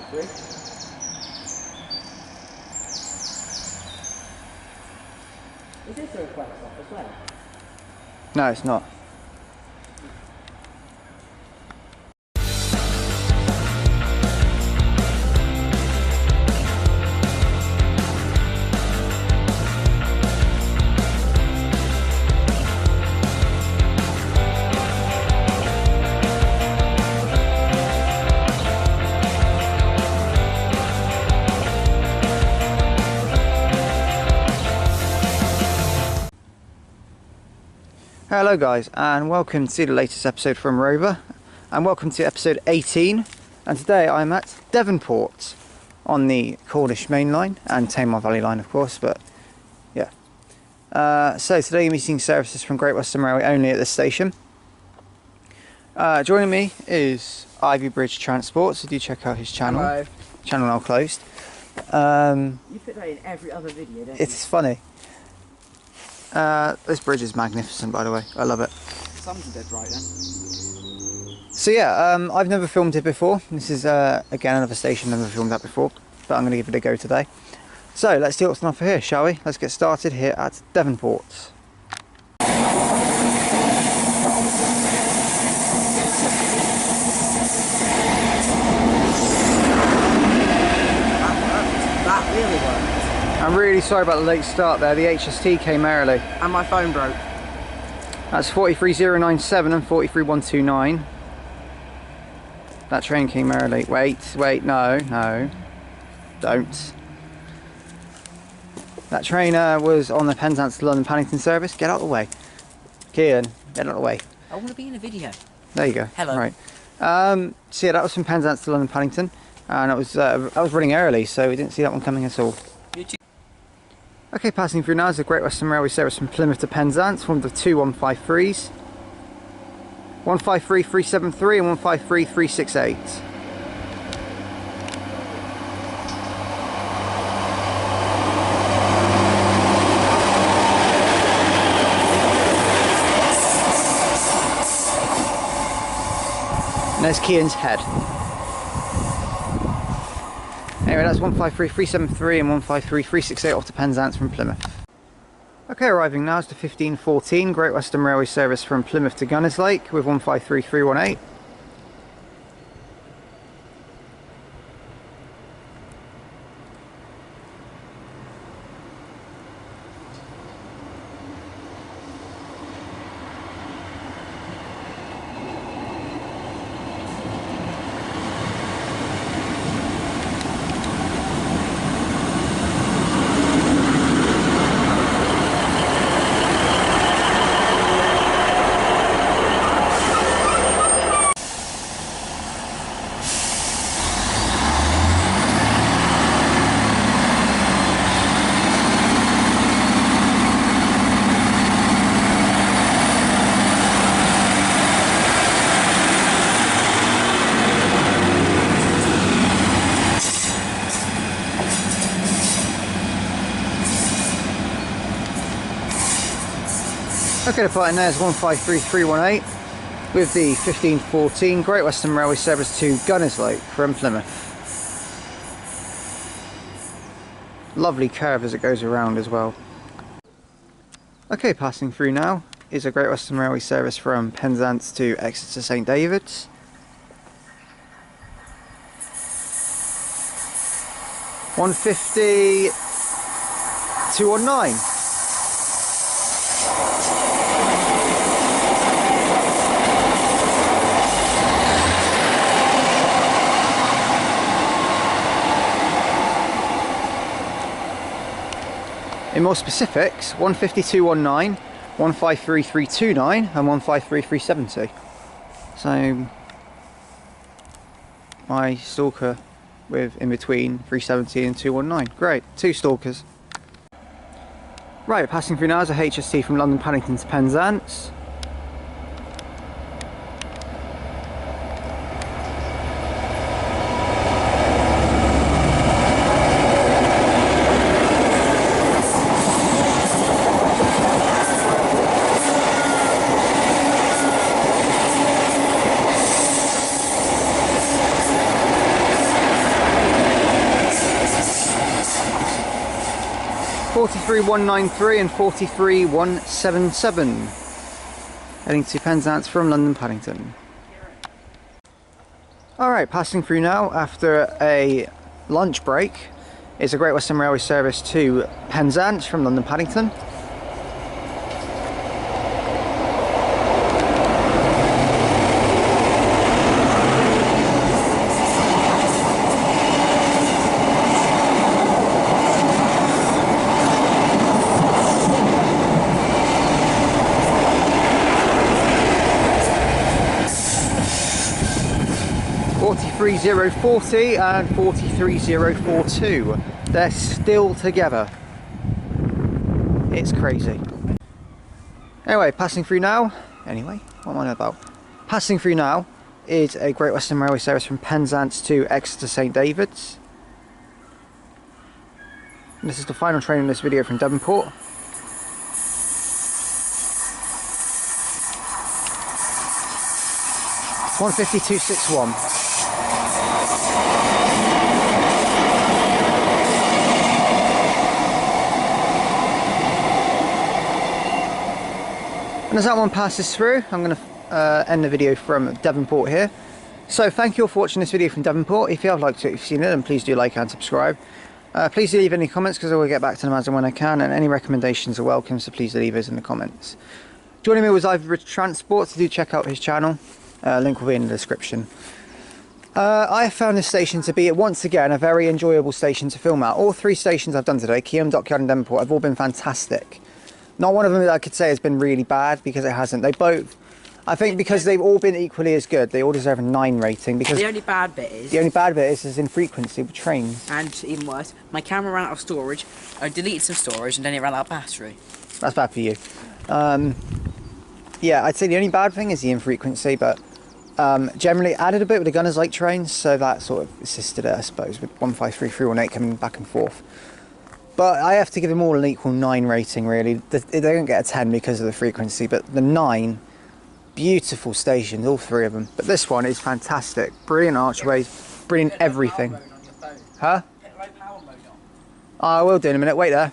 hopefully. Is this a request off as well? No, it's not. Hello guys, and welcome to the latest episode from Rover, and welcome to episode 18. And today I'm at Devonport on the Cornish main line and Tamar Valley line, of course. But yeah, so today you're meeting services from Great Western Railway only at this station. Joining me is Ivy Bridge Transport, so do check out his channel. Hello. Channel now closed. You put that in every other video, don't you? It's funny. This bridge is magnificent, by the way. I love it. Sun's dead right then. So yeah, I've never filmed it before. This is again another station, never filmed that before, but I'm going to give it a go today. So let's see what's on offer here, shall we? Let's get started here at Devonport. That really worked. I'm really sorry about the late start there. The HST came early. And my phone broke. That's 43097 and 43129. That train came early. Wait, no, don't. That train was on the Penzance to London Paddington service. Get out of the way. Kian, get out of the way. I want to be in a video. There you go. Hello. Right. So yeah, that was from Penzance to London Paddington, and it was I was running early, so we didn't see that one coming at all. Okay, passing through now is the Great Western Railway service from Plymouth to Penzance, one of the two 153s. 153373 and 153368. And there's Kian's head. Anyway, that's 153373 and 153368 off to Penzance from Plymouth. Okay, arriving now is the 1514 Great Western Railway service from Plymouth to Gunnerslake with 153318. Okay, the flight in there is 153318 with the 1514 Great Western Railway service to Gunnerslake from Plymouth. Lovely curve as it goes around as well. Okay, passing through now is a Great Western Railway service from Penzance to Exeter St David's. (150)219. In more specifics, 152219, 153329 and 153370. So my stalker with in between 370 and 219. Great, two stalkers. Right, passing through now is a HST from London Paddington to Penzance. 43193 and 43177. Heading to Penzance from London Paddington. Alright, passing through now after a lunch break is a Great Western Railway service to Penzance from London Paddington. .43040 and 43042. They're still together. It's crazy. Anyway, passing through now. Anyway, what am I on about? Passing through now is a Great Western Railway service from Penzance to Exeter St David's. And this is the final train in this video from Devonport. It's 15261. And as that one passes through, I'm going to end the video from Devonport here. So thank you all for watching this video from Devonport. If you have liked it, if you've seen it, then please do like and subscribe. Please do leave any comments because I will get back to them as and when I can, and any recommendations are welcome, so please do leave those in the comments. Joining me was Ivor Transport, so do check out his channel. Link will be in the description. I have found this station to be, once again, a very enjoyable station to film at. All three stations I've done today, Keyham, Dockyard and Devonport, have all been fantastic. Not one of them that I could say has been really bad, because it hasn't. They both, I think because they've all been equally as good, they all deserve a 9 rating. Because the only bad bit is... infrequency with trains. And even worse, my camera ran out of storage, I deleted some storage and then it ran out of battery. That's bad for you. Yeah, I'd say the only bad thing is the infrequency, but generally added a bit with the Gunners Lake trains, so that sort of assisted it, I suppose, with 153, 318 coming back and forth. But I have to give them all an equal 9 rating, really. They don't get a 10 because of the frequency, but the 9, beautiful stations, all three of them. But this one is fantastic. Brilliant archways, brilliant everything. Huh? Oh, I will do in a minute. Wait there.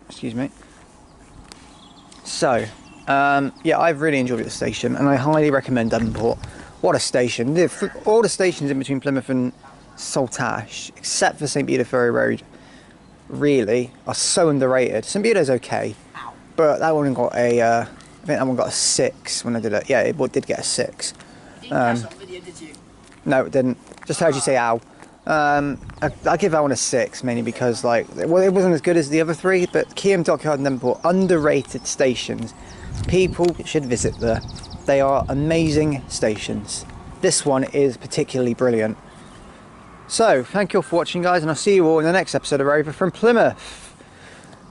Excuse me. So, yeah, I've really enjoyed this station, and I highly recommend Devonport. What a station. All the stations in between Plymouth and Saltash, except for St Beda Ferry Road, really are so underrated. St Beda's okay, but that one got a I think that one got a 6 when I did it. Yeah, it did get a 6. Video, did you? No, it didn't. Just heard you say ow. I give that one a 6 mainly because, like, well, it wasn't as good as the other 3, but Keyham, Dockyard and Devonport, underrated stations. People should visit there. They are amazing stations. This one is particularly brilliant. So, thank you all for watching, guys, and I'll see you all in the next episode of Rover from Plymouth.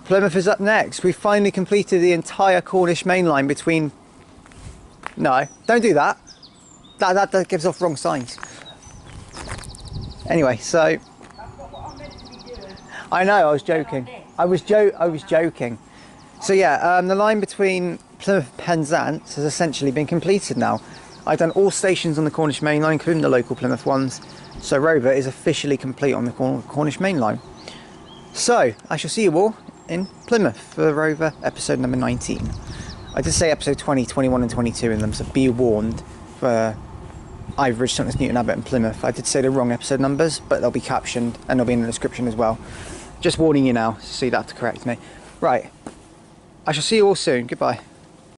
Plymouth is up next. We've finally completed the entire Cornish main line between... No, don't do that. That gives off wrong signs. Anyway, so... I know, I was joking. I was joking. So yeah, the line between Plymouth and Penzance has essentially been completed now. I've done all stations on the Cornish main line, including the local Plymouth ones. So Rover is officially complete on the Cornish main line. So, I shall see you all in Plymouth for Rover episode number 19. I did say episode 20, 21 and 22 in them, so be warned for Ivor, St Newton, Abbot and Plymouth. I did say the wrong episode numbers, but they'll be captioned and they'll be in the description as well. Just warning you now, so you don't have to correct me. Right, I shall see you all soon. Goodbye.